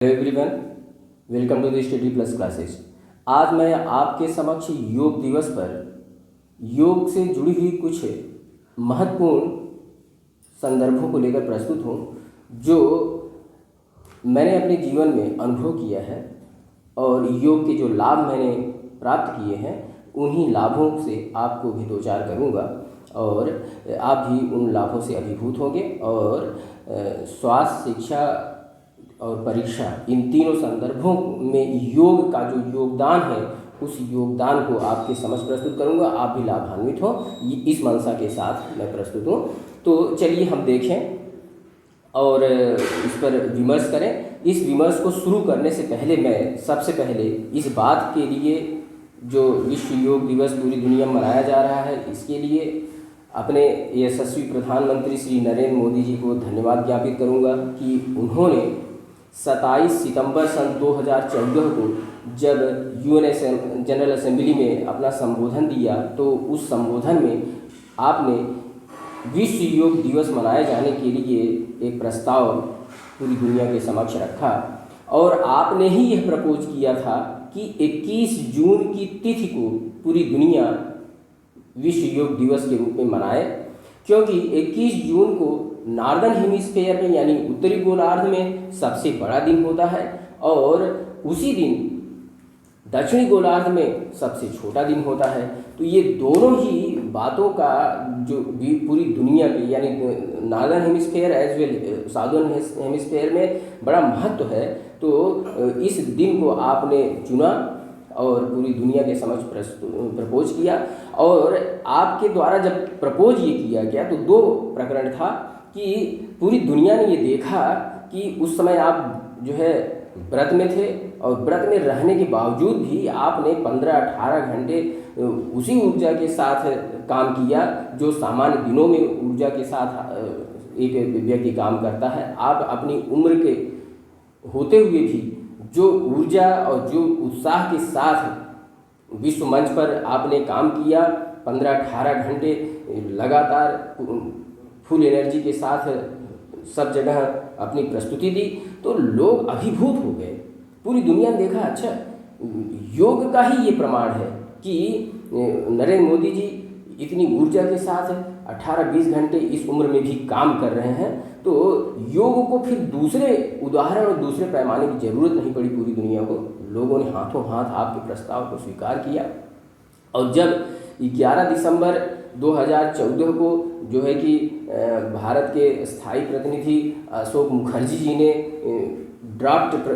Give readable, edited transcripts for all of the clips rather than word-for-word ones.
Hello everyone, welcome to the study plus classes. आज मैं आपके समक्ष योग दिवस पर योग से जुड़ी हुई कुछ महत्वपूर्ण संदर्भों को लेकर प्रस्तुत हूँ जो मैंने अपने जीवन में अनुभव किया है और योग के जो लाभ मैंने प्राप्त किए हैं उन्हीं लाभों से आपको भी दो चार करूँगा और आप भी उन लाभों से अभिभूत होंगे और स्वास्थ्य, शिक्षा और परीक्षा, इन तीनों संदर्भों में योग का जो योगदान है उस योगदान को आपके समक्ष प्रस्तुत करूंगा। आप भी लाभान्वित हो, इस मंशा के साथ मैं प्रस्तुत हूँ। तो चलिए हम देखें और इस पर विमर्श करें। इस विमर्श को शुरू करने से पहले मैं सबसे पहले इस बात के लिए जो विश्व योग दिवस पूरी दुनिया में मनाया जा रहा है इसके लिए अपने यशस्वी प्रधानमंत्री श्री नरेंद्र मोदी जी को धन्यवाद ज्ञापित करूंगा कि उन्होंने 27 सितंबर सन 2014 को जब यूएन जनरल असेंबली में अपना संबोधन दिया तो उस संबोधन में आपने विश्व योग दिवस मनाए जाने के लिए एक प्रस्ताव पूरी दुनिया के समक्ष रखा और आपने ही यह प्रपोज किया था कि 21 जून की तिथि को पूरी दुनिया विश्व योग दिवस के रूप में मनाए, क्योंकि 21 जून को नॉर्दर्न हेमिस्फेयर में यानी उत्तरी गोलार्ध में सबसे बड़ा दिन होता है और उसी दिन दक्षिणी गोलार्ध में सबसे छोटा दिन होता है। तो ये दोनों ही बातों का जो भी पूरी दुनिया के यानी northern hemisphere as well southern hemisphere में बड़ा महत्व है। तो इस दिन को आपने चुना और पूरी दुनिया के समक्ष प्रपोज किया और आपके द्वारा जब प्रपोज ये किया गया तो दो प्रकरण था कि पूरी दुनिया ने ये देखा कि उस समय आप जो है व्रत में थे और व्रत में रहने के बावजूद भी आपने 15-18 घंटे उसी ऊर्जा के साथ काम किया जो सामान्य दिनों में ऊर्जा के साथ एक व्यक्ति काम करता है। आप अपनी उम्र के होते हुए भी जो ऊर्जा और जो उत्साह के साथ विश्व मंच पर आपने काम किया, 15-18 घंटे लगातार फुल एनर्जी के साथ सब जगह अपनी प्रस्तुति दी तो लोग अभिभूत हो गए। पूरी दुनिया ने देखा अच्छा योग का ही ये प्रमाण है कि नरेंद्र मोदी जी इतनी ऊर्जा के साथ 18-20 घंटे इस उम्र में भी काम कर रहे हैं। तो योग को फिर दूसरे उदाहरण और दूसरे पैमाने की ज़रूरत नहीं पड़ी पूरी दुनिया को। लोगों ने हाथों हाथ आपके प्रस्ताव को स्वीकार किया और जब 11 दिसंबर 2014 को जो है कि भारत के स्थायी प्रतिनिधि अशोक मुखर्जी जी ने ड्राफ्ट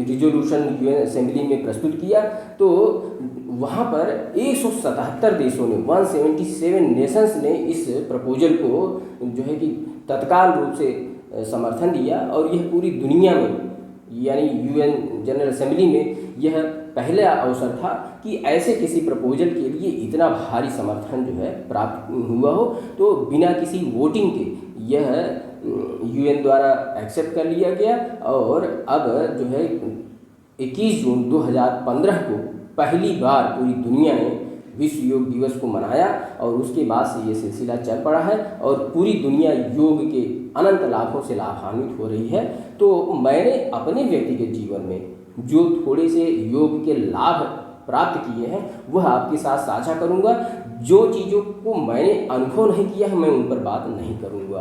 रिजोल्यूशन यूएन असेंबली में प्रस्तुत किया तो वहाँ पर 177 देशों ने 177 नेशंस ने इस प्रपोजल को जो है कि तत्काल रूप से समर्थन दिया और यह पूरी दुनिया में यानी यूएन जनरल असेंबली में यह पहला अवसर था कि ऐसे किसी प्रपोजल के लिए इतना भारी समर्थन जो है प्राप्त हुआ हो। तो बिना किसी वोटिंग के यह यूएन द्वारा एक्सेप्ट कर लिया गया और अब जो है 21 जून 2015 को पहली बार पूरी दुनिया ने विश्व योग दिवस को मनाया और उसके बाद से ये सिलसिला चल पड़ा है और पूरी दुनिया योग के अनंत लाभों से लाभान्वित हो रही है। तो मैंने अपने व्यक्तिगत जीवन में जो थोड़े से योग के लाभ प्राप्त किए हैं वह आपके साथ साझा करूंगा। जो चीज़ों को मैंने अनुभव नहीं किया है मैं उन पर बात नहीं करूंगा।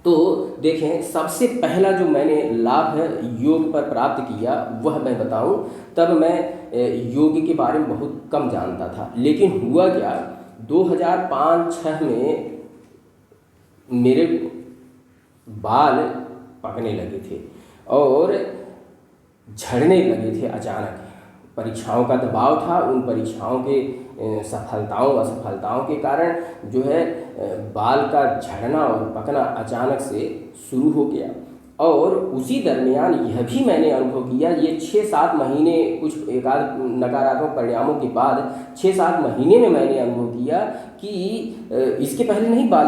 तो देखें, सबसे पहला जो मैंने लाभ है योग पर प्राप्त किया वह मैं बताऊं। तब मैं योग के बारे में बहुत कम जानता था, लेकिन हुआ क्या 2005-06 में मेरे बाल पकने लगे थे और झड़ने लगे थे अचानक। परीक्षाओं का दबाव था, उन परीक्षाओं के सफलताओं असफलताओं के कारण जो है बाल का झड़ना और पकना अचानक से शुरू हो गया और उसी दरमियान यह भी मैंने अनुभव किया। ये 6-7 महीने कुछ एकाध नकारात्मक परिणामों के बाद 6-7 महीने में मैंने अनुभव किया कि इसके पहले नहीं बाल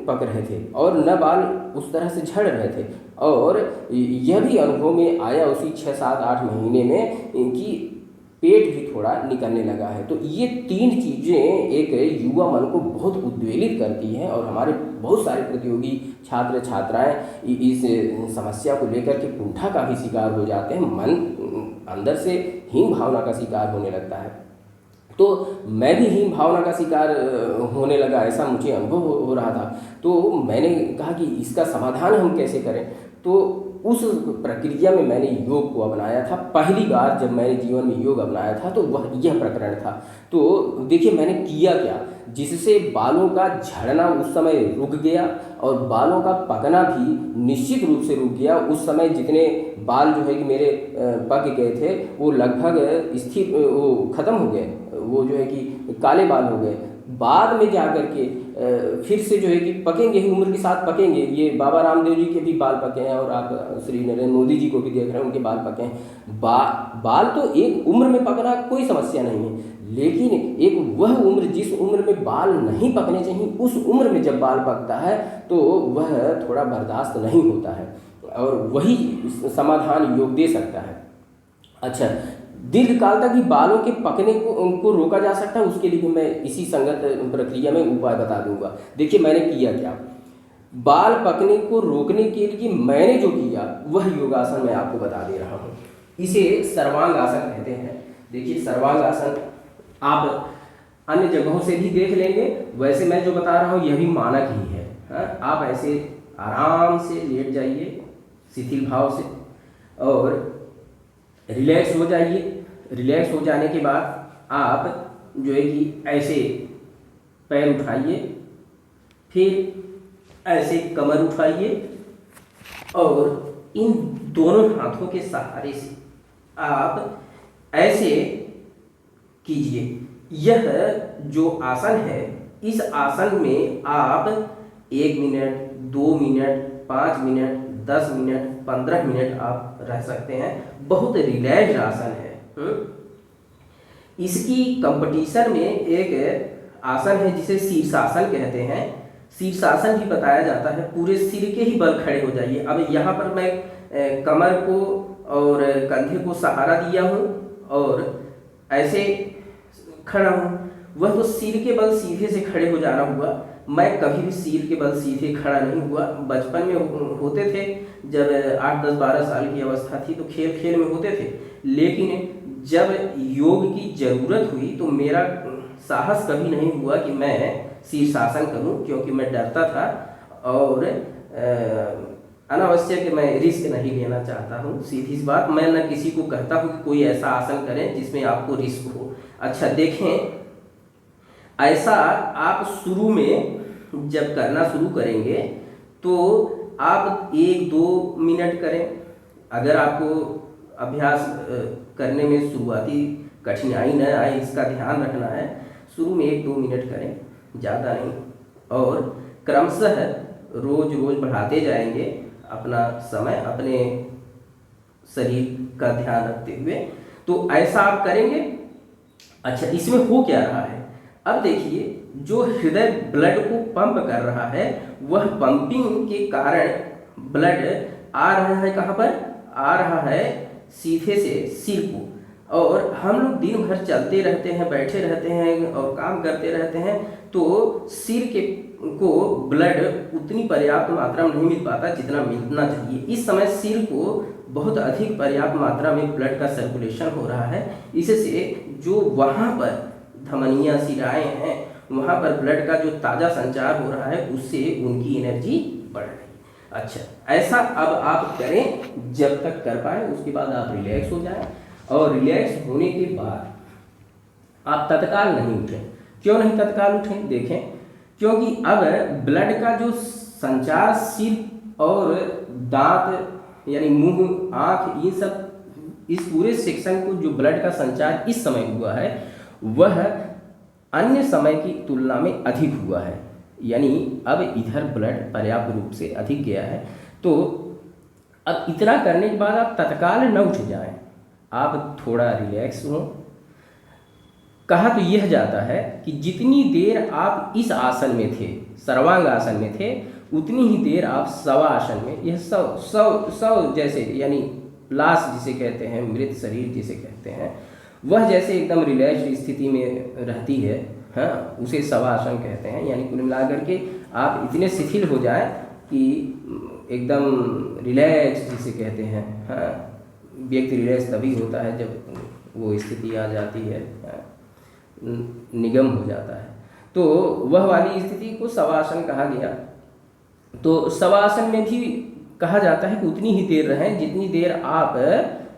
पक रहे थे और न बाल उस तरह से झड़ रहे थे और यह भी अनुभव में आया उसी 6-7-8 महीने में कि पेट भी थोड़ा निकलने लगा है। तो ये 3 चीज़ें एक युवा मन को बहुत उद्वेलित करती हैं और हमारे बहुत सारे प्रतियोगी छात्र छात्राएं इस समस्या को लेकर के कुंठा का भी शिकार हो जाते हैं, मन अंदर से हीन भावना का शिकार होने लगता है। तो मैं भी हीन भावना का शिकार होने लगा, ऐसा मुझे अनुभव हो रहा था। तो मैंने कहा कि इसका समाधान हम कैसे करें। तो उस प्रक्रिया में मैंने योग को अपनाया था। पहली बार जब मैंने जीवन में योग अपनाया था तो वह यह प्रकरण था। तो देखिए मैंने किया क्या, जिससे बालों का झड़ना उस समय रुक गया और बालों का पकना भी निश्चित रूप से रुक गया। उस समय जितने बाल जो है कि मेरे पक गए थे वो लगभग स्थिर वो ख़त्म हो गए, वो जो है कि काले बाल हो गए। बाद में जा कर के फिर से जो है कि पकेंगे, उम्र के साथ पकेंगे। ये बाबा रामदेव जी के भी बाल पके हैं और आप श्री नरेंद्र मोदी जी को भी देख रहे हैं, उनके बाल पके हैं। बाल तो एक उम्र में पकना कोई समस्या नहीं है, लेकिन एक वह उम्र जिस उम्र में बाल नहीं पकने चाहिए, उस उम्र में जब बाल पकता है तो वह थोड़ा बर्दाश्त नहीं होता है और वही समाधान योग दे सकता है। अच्छा, दीर्घ काल तक ही बालों के पकने को रोका जा सकता है, उसके लिए भी मैं इसी संगत प्रक्रिया में उपाय बता दूंगा। देखिए मैंने किया क्या, बाल पकने को रोकने के लिए मैंने जो किया वह योगासन मैं आपको बता दे रहा हूँ। इसे सर्वांग आसन कहते हैं। देखिए सर्वांग आसन आप अन्य जगहों से भी देख लेंगे, वैसे मैं जो बता रहा हूँ यह भी मानक ही है। हाँ, आप ऐसे आराम से लेट जाइए शिथिल भाव से और रिलैक्स हो जाइए। रिलैक्स हो जाने के बाद आप जो है कि ऐसे पैर उठाइए, फिर ऐसे कमर उठाइए और इन दोनों हाथों के सहारे से आप ऐसे कीजिए। यह जो आसन है, इस आसन में आप 1 minute, 2 minute, 5 minute, 10 minute, 15 minute आप रह सकते हैं। बहुत रिलैक्स्ड आसन है। इसकी कंपटीशन में एक आसन है जिसे शीर्षासन कहते हैं। शीर्षासन भी बताया जाता है। पूरे सिर के ही बल खड़े हो जाइए। अब यहाँ पर मैं कमर को और कंधे को सहारा दिया हूँ और ऐसे खड़ा हूँ। वह तो सिर के बल सीधे से खड़े हो जाना हुआ। मैं कभी भी सिर के बल सीधे खड़ा नहीं हुआ। बचपन में होते थे, जब 8, 10, 12 साल की अवस्था थी तो खेल खेल में होते थे, लेकिन जब योग की ज़रूरत हुई तो मेरा साहस कभी नहीं हुआ कि मैं शीर्षासन करूं, क्योंकि मैं डरता था और अनावश्यक मैं रिस्क नहीं लेना चाहता हूं। सीधी सी बात, मैं न किसी को कहता हूं कि कोई ऐसा आसन करें जिसमें आपको रिस्क हो। अच्छा देखें, ऐसा आप शुरू में जब करना शुरू करेंगे तो आप 1-2 मिनट करें। अगर आपको अभ्यास करने में शुरुआती कठिनाई न आए, इसका ध्यान रखना है। शुरू में 1-2 मिनट करें, ज़्यादा नहीं, और क्रमशः रोज रोज बढ़ाते जाएंगे अपना समय, अपने शरीर का ध्यान रखते हुए। तो ऐसा आप करेंगे। अच्छा, इसमें हो क्या रहा है, अब देखिए, जो हृदय ब्लड को पंप कर रहा है, वह पंपिंग के कारण ब्लड आ रहा है कहाँ पर, आ रहा है सीधे से सिर को। और हम लोग दिन भर चलते रहते हैं, बैठे रहते हैं और काम करते रहते हैं, तो सिर के को ब्लड उतनी पर्याप्त मात्रा में नहीं मिल पाता जितना मिलना चाहिए। इस समय सिर को बहुत अधिक पर्याप्त मात्रा में ब्लड का सर्कुलेशन हो रहा है। इससे जो वहाँ पर धमनियाँ, शिराएँ हैं, वहाँ पर ब्लड का जो ताज़ा संचार हो रहा है, उससे उनकी एनर्जी बढ़ रही है। अच्छा, ऐसा अब आप करें जब तक कर पाए, उसके बाद आप रिलैक्स हो जाएं। और रिलैक्स होने के बाद आप तत्काल नहीं उठें। क्यों नहीं तत्काल उठें, देखें, क्योंकि अब ब्लड का जो संचार सिर और दांत यानी मुंह, आँख, ये सब, इस पूरे सेक्शन को जो ब्लड का संचार इस समय हुआ है, वह अन्य समय की तुलना में अधिक हुआ है। यानी अब इधर ब्लड पर्याप्त रूप से अधिक गया है। तो अब इतना करने के बाद आप तत्काल न उठ जाएं, आप थोड़ा रिलैक्स हों। कहा तो यह जाता है कि जितनी देर आप इस आसन में थे, सर्वांग आसन में थे, उतनी ही देर आप शवासन में, यह शव जैसे, यानी लाश जिसे कहते हैं, मृत शरीर जिसे कहते हैं, वह जैसे एकदम रिलैक्स स्थिति में रहती है, हाँ, उसे शवासन कहते हैं। यानी कुल मिलाकर के आप इतने शिथिल हो जाए कि एकदम रिलैक्स जिसे कहते हैं, हाँ, व्यक्ति रिलैक्स तभी होता है जब वो स्थिति आ जाती है, हाँ, निगम हो जाता है। तो वह वाली स्थिति को शवासन कहा गया। तो शवासन में भी कहा जाता है कि उतनी ही देर रहें जितनी देर आप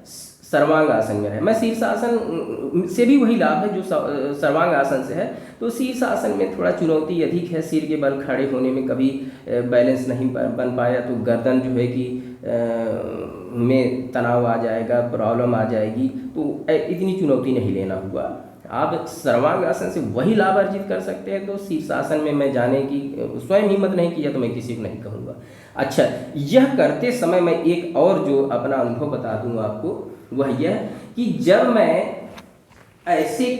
सर्वांग आसन में रहें। मैं शीर्षासन से भी वही लाभ है जो सर्वांग आसन से है। तो शीर्षासन में थोड़ा चुनौती अधिक है, सिर के बल खड़े होने में कभी बैलेंस नहीं बन पाया तो गर्दन जो है कि में तनाव आ जाएगा, प्रॉब्लम आ जाएगी, तो इतनी चुनौती नहीं लेना हुआ। आप सर्वांग आसन से वही लाभ अर्जित कर सकते हैं। तो शीर्षासन में मैं जाने की स्वयं हिम्मत नहीं किया तो मैं किसी को नहीं कहूँगा। अच्छा, यह करते समय मैं एक और जो अपना अनुभव बता दूँ आपको, वह यह कि जब मैं ऐसे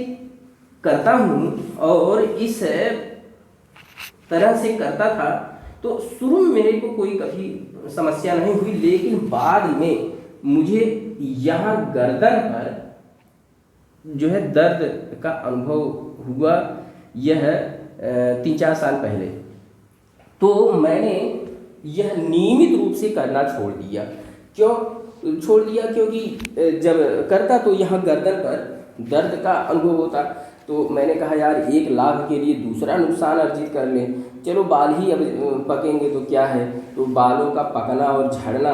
करता हूँ और इस तरह से करता था तो शुरू में मेरे को कोई कभी समस्या नहीं हुई, लेकिन बाद में मुझे यहाँ गर्दन पर जो है दर्द का अनुभव हुआ। यह 3-4 साल पहले। तो मैंने यह नियमित रूप से करना छोड़ दिया। क्यों छोड़ दिया? क्योंकि जब करता तो यहाँ गर्दन पर दर्द का अनुभव होता। तो मैंने कहा यार, एक लाभ के लिए दूसरा नुकसान अर्जित कर लें। चलो बाल ही अब पकेंगे तो क्या है, तो बालों का पकना और झड़ना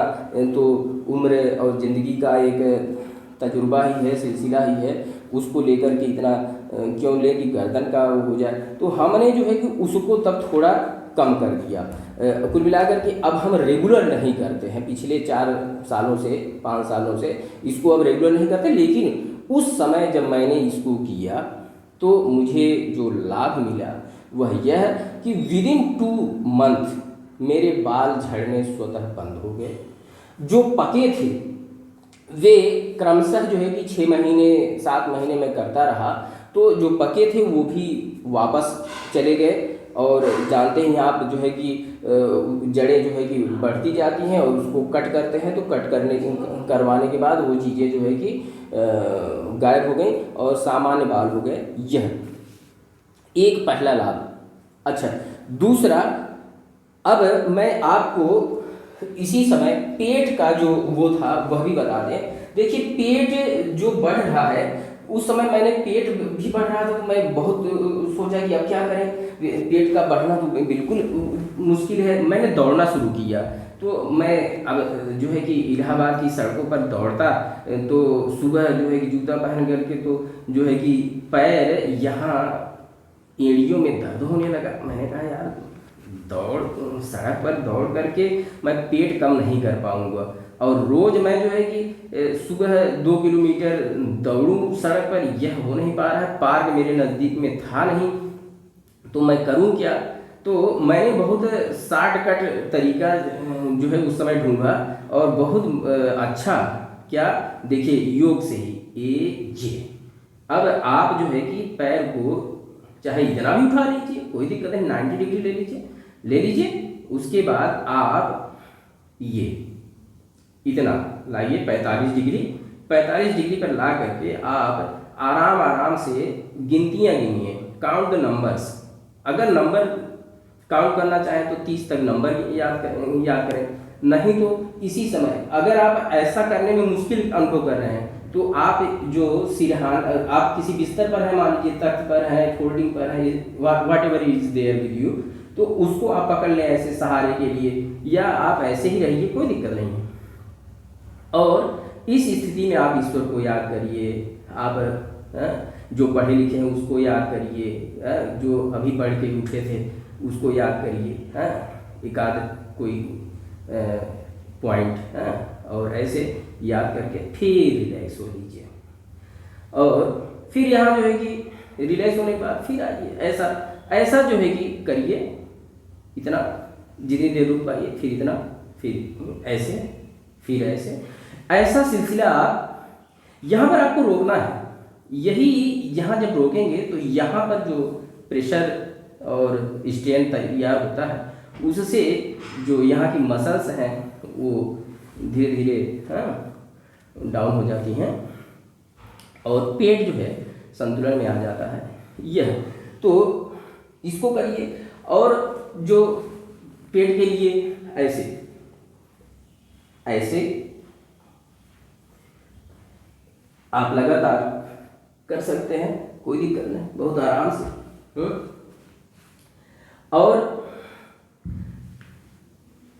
तो उम्र और ज़िंदगी का एक तजुर्बा ही है, सिलसिला ही है। उसको लेकर के इतना क्यों ले कि गर्दन का हो जाए। तो हमने जो है कि उसको तब थोड़ा कम कर दिया। कुल मिलाकर के अब हम रेगुलर नहीं करते हैं। पिछले 4 सालों से 5 सालों से इसको अब रेगुलर नहीं करते, लेकिन उस समय जब मैंने इसको किया तो मुझे जो लाभ मिला वह यह कि विदिन 2 मंथ मेरे बाल झड़ने स्वतः बंद हो गए। जो पके थे वे क्रमशः जो है कि 6 महीने 7 महीने में करता रहा, तो जो पके थे वो भी वापस चले गए। और जानते हैं आप जो है कि जड़ें जो है कि बढ़ती जाती हैं और उसको कट करते हैं, तो कट करवाने के बाद वो चीज़ें जो है कि गायब हो गई और सामान्य बाल हो गए। यह एक पहला लाभ। अच्छा, दूसरा, अब मैं आपको इसी समय पेट का जो वो था वह भी बता दें। देखिए, पेट जो बढ़ रहा है, उस समय मैंने पेट भी बढ़ रहा था तो मैं बहुत सोचा कि अब क्या करें, पेट का बढ़ना तो बिल्कुल मुश्किल है। मैंने दौड़ना शुरू किया। तो मैं अब जो है कि इलाहाबाद की सड़कों पर दौड़ता, तो सुबह जो है कि जूता पहन करके तो जो है कि पैर यहाँ एड़ियों में दर्द होने लगा। मैंने कहा यार, सड़क पर दौड़ करके मैं पेट कम नहीं कर पाऊंगा। और रोज़ मैं जो है कि सुबह 2 किलोमीटर दौड़ूं सड़क पर, यह हो नहीं पा रहा है। पार्क मेरे नज़दीक में था नहीं, तो मैं करूं क्या? तो मैंने बहुत शॉर्टकट तरीका जो है उस समय ढूंढा और बहुत अच्छा, क्या, देखिए, योग से ही ये। अब आप जो है कि पैर को चाहे इतना भी उठा लीजिए, कोई दिक्कत नहीं, 90 डिग्री ले लीजिए। उसके बाद आप ये इतना लाइए 45 डिग्री पर ला करके आप आराम से गिनतियाँ गिनिए, काउंट द नंबर्स। अगर नंबर काउंट करना चाहें तो 30 तक नंबर याद करें, नहीं तो इसी समय अगर आप ऐसा करने में मुश्किल अनुभव कर रहे हैं तो आप जो सिरहान, आप किसी बिस्तर पर हैं, मान लीजिए तख्त पर हैं, फोल्डिंग पर हैं, whatever is there with you, तो उसको आप पकड़ लें ऐसे सहारे के लिए, या आप ऐसे ही रहिए, कोई दिक्कत नहीं है। और इस स्थिति में आप ईश्वर को याद करिए। आप जो पढ़े लिखे हैं उसको याद करिए, जो अभी पढ़ के उठे थे उसको याद करिए, एक आध कोई पॉइंट, और ऐसे याद करके फिर रिलैक्स हो लीजिए। और फिर यहाँ जो है कि रिलैक्स होने के बाद फिर आइए, ऐसा जो है कि करिए, इतना जितनी देर रुक पाइए, फिर इतना, फिर ऐसे, फिर ऐसा सिलसिला यहाँ पर आपको रोकना है। यही यहाँ जब रोकेंगे तो यहाँ पर जो प्रेशर और स्ट्रेन तैयार होता है, उससे जो यहाँ की मसल्स हैं वो धीरे धीरे डाउन हो जाती हैं। और पेट जो है संतुलन में आ जाता है। यह तो इसको करिए। और जो पेट के लिए ऐसे ऐसे आप लगातार कर सकते हैं, कोई दिक्कत नहीं, बहुत आराम से। और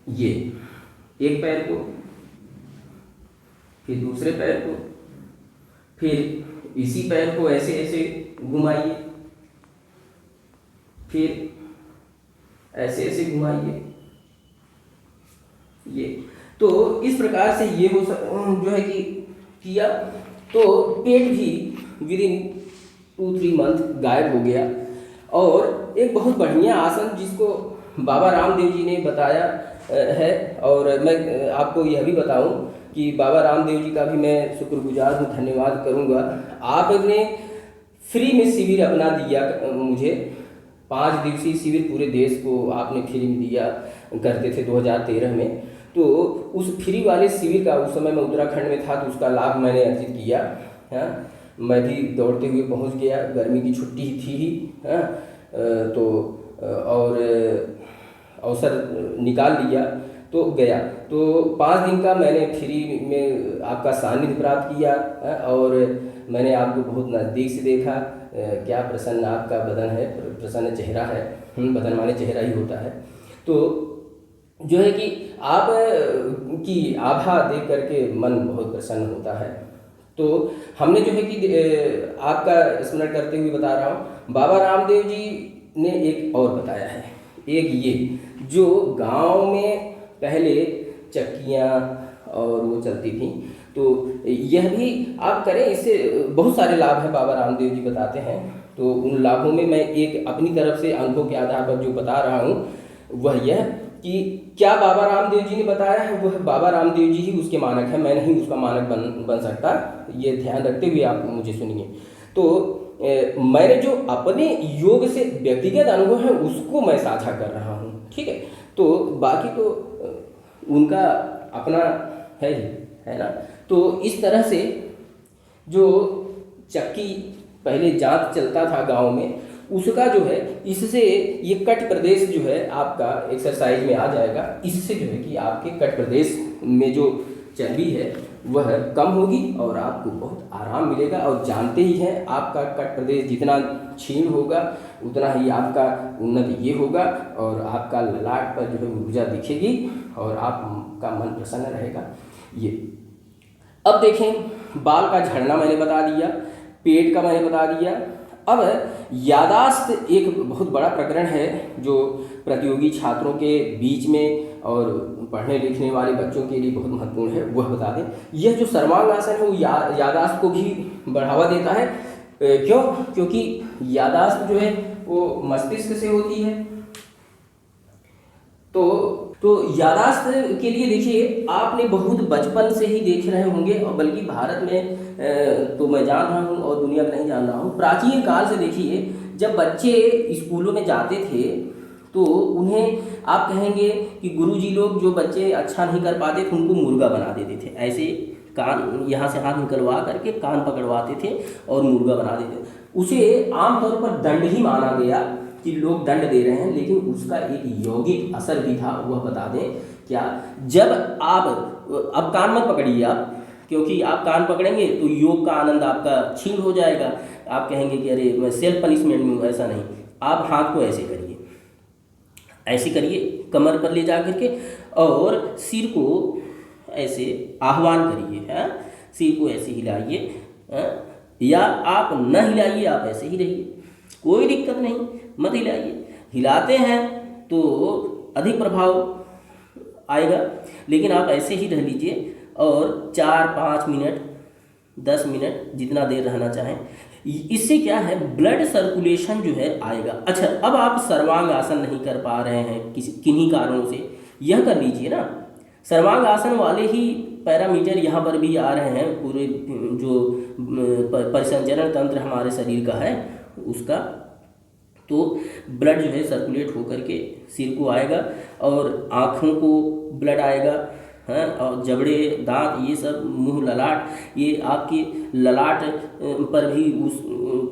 ये एक पैर को, फिर दूसरे पैर को, फिर इसी पैर को ऐसे ऐसे घुमाइए, फिर ऐसे ऐसे घुमाइए। ये तो इस प्रकार से ये हो जो है कि किया तो पेट भी विदिन 2-3 मंथ गायब हो गया। और एक बहुत बढ़िया आसन जिसको बाबा रामदेव जी ने बताया है, और मैं आपको यह भी बताऊं कि बाबा रामदेव जी का भी मैं शुक्रगुजार हूँ, धन्यवाद करूँगा। आपने फ्री में शिविर अपना दिया मुझे, 5 दिवसीय शिविर पूरे देश को आपने फ्री में दिया करते थे 2013 में। तो उस फ्री वाले शिविर का, उस समय मैं उत्तराखंड में था, तो उसका लाभ मैंने अर्जित किया। हाँ, मैं भी दौड़ते हुए पहुंच गया, गर्मी की छुट्टी थी ही। हाँ, तो और अवसर निकाल लिया तो गया। तो 5 दिन का मैंने फ्री में आपका सानिध्य प्राप्त किया। और मैंने आपको बहुत नज़दीक से देखा, क्या प्रसन्न आपका बदन है, प्रसन्न चेहरा है। बदन माने चेहरा ही होता है। तो जो है कि आप की आभा देख करके मन बहुत प्रसन्न होता है। तो हमने जो है कि आपका स्मरण करते हुए बता रहा हूँ, बाबा रामदेव जी ने एक और बताया है। एक ये जो गांव में पहले चक्कियाँ और वो चलती थी, तो यह भी आप करें, इससे बहुत सारे लाभ हैं, बाबा रामदेव जी बताते हैं। तो उन लाभों में मैं एक अपनी तरफ से अनुभव के आधार पर जो बता रहा हूँ वह यह कि क्या बाबा रामदेव जी ने बताया है वह बाबा रामदेव जी ही उसके मानक है, मैं नहीं उसका मानक बन सकता। ये ध्यान रखते हुए आप मुझे सुनिए। तो मैंने जो अपने योग से व्यक्तिगत अनुभव है उसको मैं साझा कर रहा हूँ, ठीक है। तो बाकी तो उनका अपना है ही, है ना। तो इस तरह से जो चक्की पहले जांच चलता था गांव में, उसका जो है इससे ये कट प्रदेश जो है आपका एक्सरसाइज में आ जाएगा। इससे जो है कि आपके कट प्रदेश में जो चर्बी है वह कम होगी और आपको बहुत आराम मिलेगा। और जानते ही हैं, आपका कट प्रदेश जितना क्षीण होगा उतना ही आपका उन्नति ये होगा, और आपका ललाट पर जो है ऊर्जा दिखेगी और आपका मन प्रसन्न रहेगा। ये अब देखें, बाल का झड़ना मैंने बता दिया, पेट का मैंने बता दिया। अब यादाश्त एक बहुत बड़ा प्रकरण है जो प्रतियोगी छात्रों के बीच में और पढ़ने लिखने वाले बच्चों के लिए बहुत महत्वपूर्ण है, वह बता दें। यह जो सर्वांग आसन है वो यादाश्त को भी बढ़ावा देता है। क्यों? क्योंकि यादाश्त जो है वो मस्तिष्क से होती है। तो यादाश्त के लिए देखिए, आपने बहुत बचपन से ही देख रहे होंगे, और बल्कि भारत में तो मैं जान रहा हूँ और दुनिया में नहीं जान रहा हूँ, प्राचीन काल से देखिए, जब बच्चे स्कूलों में जाते थे तो उन्हें आप कहेंगे कि गुरुजी लोग जो बच्चे अच्छा नहीं कर पाते थे उनको मुर्गा बना देते थे। ऐसे कान यहाँ से हाथ निकलवा करके कान पकड़वाते थे और मुर्गा बना देते थे। उसे आमतौर पर दंड ही माना गया कि लोग दंड दे रहे हैं, लेकिन उसका एक यौगिक असर भी था, वह बता दें क्या। जब आप अब कान मत पकड़िए आप, क्योंकि आप कान पकड़ेंगे तो योग का आनंद आपका छीन हो जाएगा। आप कहेंगे कि अरे मैं सेल्फ पनिशमेंट में हूँ, ऐसा नहीं। आप हाथ को ऐसे करिए, ऐसे करिए कमर पर ले जा करके, और सिर को ऐसे आह्वान करिए। सिर को ऐसे हिलाइए, या आप न हिलाइए, आप ऐसे ही रहिए, कोई दिक्कत नहीं, मत हिलाइए। हिलाते हैं तो अधिक प्रभाव आएगा, लेकिन आप ऐसे ही रह लीजिए और 4-5 मिनट 10 मिनट जितना देर रहना चाहें। इससे क्या है, ब्लड सर्कुलेशन जो है आएगा। अच्छा, अब आप सर्वांग आसन नहीं कर पा रहे हैं किन्हीं कारणों से, यह कर लीजिए ना। सर्वांग आसन वाले ही पैरामीटर यहाँ पर भी आ रहे हैं, पूरे जो परिसंचरण तंत्र हमारे शरीर का है उसका। तो ब्लड जो है सर्कुलेट होकर के सिर को आएगा और आँखों को ब्लड आएगा, हैं, और जबड़े, दांत, ये सब, मुंह, ललाट, ये आपकी ललाट पर भी उस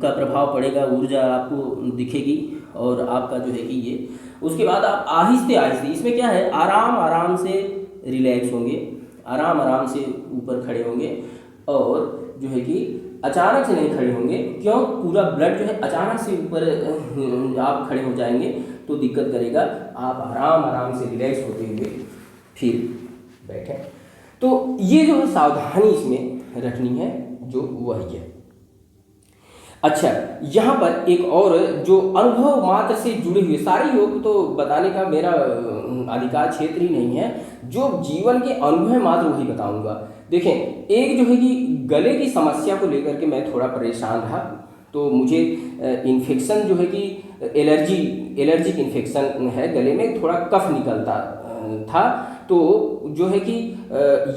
का प्रभाव पड़ेगा, ऊर्जा आपको दिखेगी और आपका जो है कि ये, उसके बाद आप आहिस्ते आहिस्ते, इसमें क्या है, आराम आराम से रिलैक्स होंगे, आराम आराम से ऊपर खड़े होंगे, और जो है कि अचानक से नहीं खड़े होंगे, क्यों, पूरा ब्लड जो है अचानक से ऊपर आप खड़े हो जाएंगे तो दिक्कत करेगा। आप आराम आराम से रिलैक्स होते हुए फिर बैठें। तो ये जो है सावधानी इसमें रखनी है, जो वही है। अच्छा, यहाँ पर एक और जो अनुभव मात्र से जुड़े हुए, सारे योग तो बताने का मेरा अधिकार क्षेत्र ही नहीं है, जो जीवन के अनुभव है मात्र वही बताऊंगा। देखें, एक जो है कि गले की समस्या को लेकर के मैं थोड़ा परेशान रहा, तो मुझे इन्फेक्शन जो है कि एलर्जिक इन्फेक्शन है, गले में थोड़ा कफ निकलता था, तो जो है कि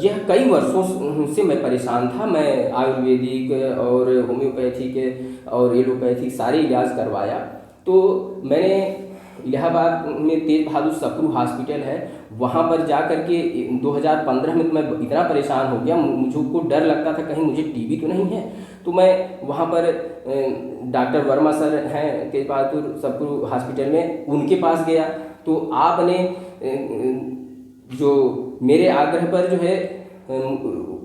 यह कई वर्षों से मैं परेशान था। मैं आयुर्वेदिक और होम्योपैथिक और एलोपैथिक सारे इलाज करवाया। तो मैंने इलाहाबाद में तेज बहादुर सप्रू हॉस्पिटल है, वहाँ पर जा कर के 2015 में तो मैं इतना परेशान हो गया, मुझको डर लगता था कहीं मुझे टीबी तो नहीं है। तो मैं वहाँ पर डॉक्टर वर्मा सर हैं तेज बहादुर सप्रू हॉस्पिटल में, उनके पास गया। तो आपने जो मेरे आग्रह पर जो है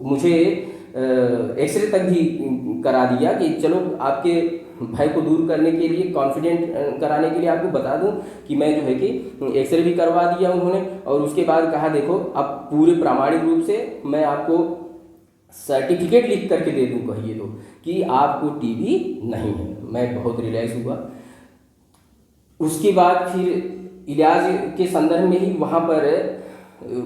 मुझे एक्सरे तक भी करा दिया कि चलो आपके भय को दूर करने के लिए, कॉन्फिडेंट कराने के लिए आपको बता दूं कि मैं जो है कि एक्सरे भी करवा दिया उन्होंने। और उसके बाद कहा देखो अब पूरे प्रामाणिक रूप से मैं आपको सर्टिफिकेट लिख करके दे दूं, कहिए तो, कि आपको टीबी नहीं है। मैं बहुत रिलैक्स हुआ। उसके बाद फिर इलाज के संदर्भ में ही वहाँ पर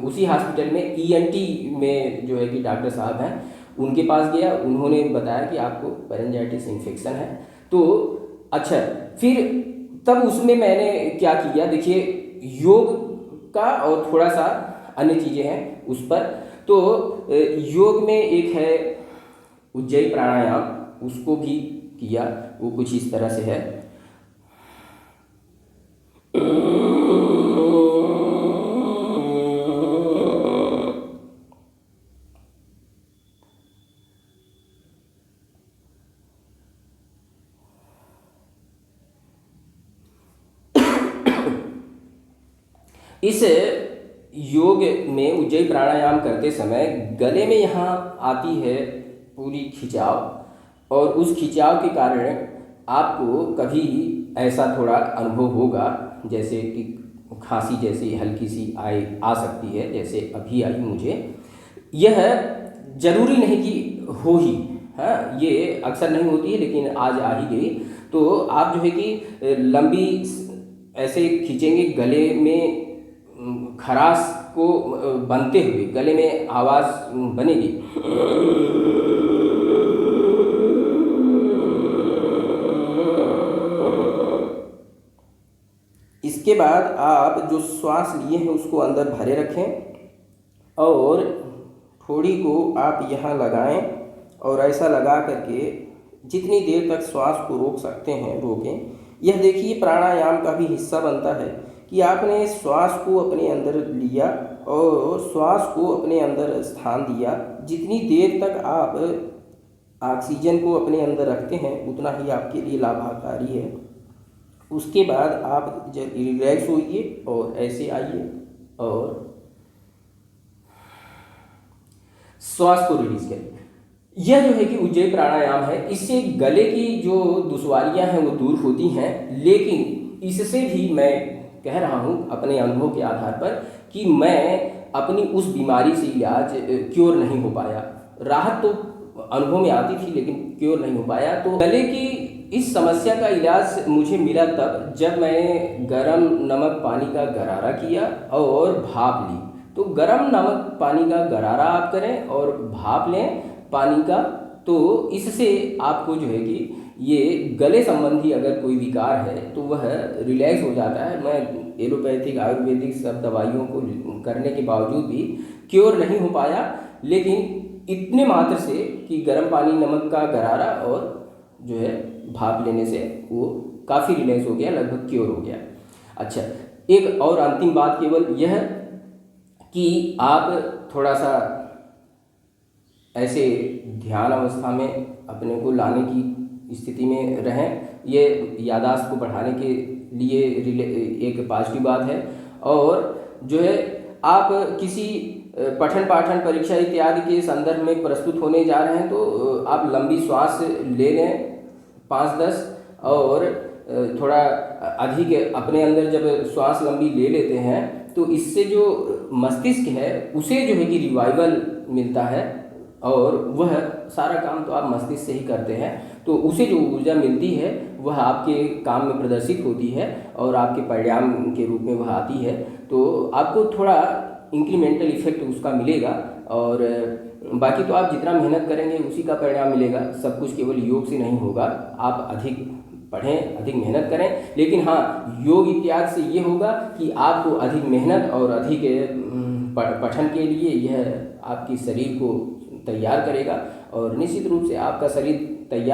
उसी हॉस्पिटल में ईएनटी में जो है कि डॉक्टर साहब हैं, उनके पास गया। उन्होंने बताया कि आपको पेरिन्जाइटिस इन्फेक्शन है। तो अच्छा, फिर तब उसमें मैंने क्या किया, देखिए योग का और थोड़ा सा अन्य चीज़ें हैं उस पर। तो योग में एक है उज्जयी प्राणायाम, उसको भी किया। वो कुछ इस तरह से है। इस योग में उज्जयी प्राणायाम करते समय गले में यहाँ आती है पूरी खिंचाव, और उस खिंचाव के कारण आपको कभी ऐसा थोड़ा अनुभव होगा जैसे कि खांसी जैसी हल्की सी आ सकती है, जैसे अभी आई मुझे। यह जरूरी नहीं कि हो ही, हाँ, ये अक्सर नहीं होती है, लेकिन आज आ ही गई। तो आप जो है कि लंबी ऐसे खींचेंगे, गले में खराश को बनते हुए गले में आवाज़ बनेगी। इसके बाद आप जो श्वास लिए हैं उसको अंदर भरे रखें और थोड़ी को आप यहाँ लगाएं, और ऐसा लगा करके जितनी देर तक श्वास को रोक सकते हैं रोकें। यह देखिए प्राणायाम का भी हिस्सा बनता है कि आपने श्वास को अपने अंदर लिया और श्वास को अपने अंदर स्थान दिया। जितनी देर तक आप ऑक्सीजन को अपने अंदर रखते हैं उतना ही आपके लिए लाभकारी है। उसके बाद आप जब रिलैक्स होइए और ऐसे आइए और श्वास को रिलीज करिए। यह जो है कि उज्जयी प्राणायाम है, इससे गले की जो दुश्वारियां हैं वो दूर होती हैं। लेकिन इससे भी मैं कह रहा हूँ अपने अनुभव के आधार पर कि मैं अपनी उस बीमारी से इलाज क्योर नहीं हो पाया। राहत तो अनुभव में आती थी लेकिन क्योर नहीं हो पाया। तो गले की इस समस्या का इलाज मुझे मिला तब जब मैंने गर्म नमक पानी का गरारा किया और भाप ली। तो गर्म नमक पानी का गरारा आप करें और भाप लें पानी का, तो इससे आपको जो है कि ये गले संबंधी अगर कोई विकार है तो वह रिलैक्स हो जाता है। मैं एलोपैथिक आयुर्वेदिक सब दवाइयों को करने के बावजूद भी क्योर नहीं हो पाया, लेकिन इतने मात्र से कि गर्म पानी नमक का गरारा और जो है भाप लेने से वो काफ़ी रिलैक्स हो गया, लगभग क्योर हो गया। अच्छा, एक और अंतिम बात केवल यह कि आप थोड़ा सा ऐसे ध्यान अवस्था में अपने को लाने की स्थिति में रहें। ये याददाश्त को बढ़ाने के लिए एक पॉजिटिव बात है। और जो है आप किसी पठन पाठन परीक्षा इत्यादि के संदर्भ में प्रस्तुत होने जा रहे हैं तो आप लंबी श्वास ले लें 5-10 और थोड़ा अधिक अपने अंदर जब श्वास लंबी ले लेते हैं तो इससे जो मस्तिष्क है उसे जो है कि रिवाइवल मिलता है और वह सारा काम तो आप मस्तिष्क से ही करते हैं, तो उसे जो ऊर्जा मिलती है वह आपके काम में प्रदर्शित होती है और आपके परिणाम के रूप में वह आती है। तो आपको थोड़ा इंक्रीमेंटल इफेक्ट उसका मिलेगा और बाकी तो आप जितना मेहनत करेंगे उसी का परिणाम मिलेगा। सब कुछ केवल योग से नहीं होगा। आप अधिक पढ़ें, अधिक मेहनत करें, लेकिन हाँ योग इत्यादि से ये होगा कि आपको अधिक मेहनत और अधिक पठन के लिए यह आपकी शरीर को तैयार करेगा और निश्चित रूप से आपका शरीर तैयार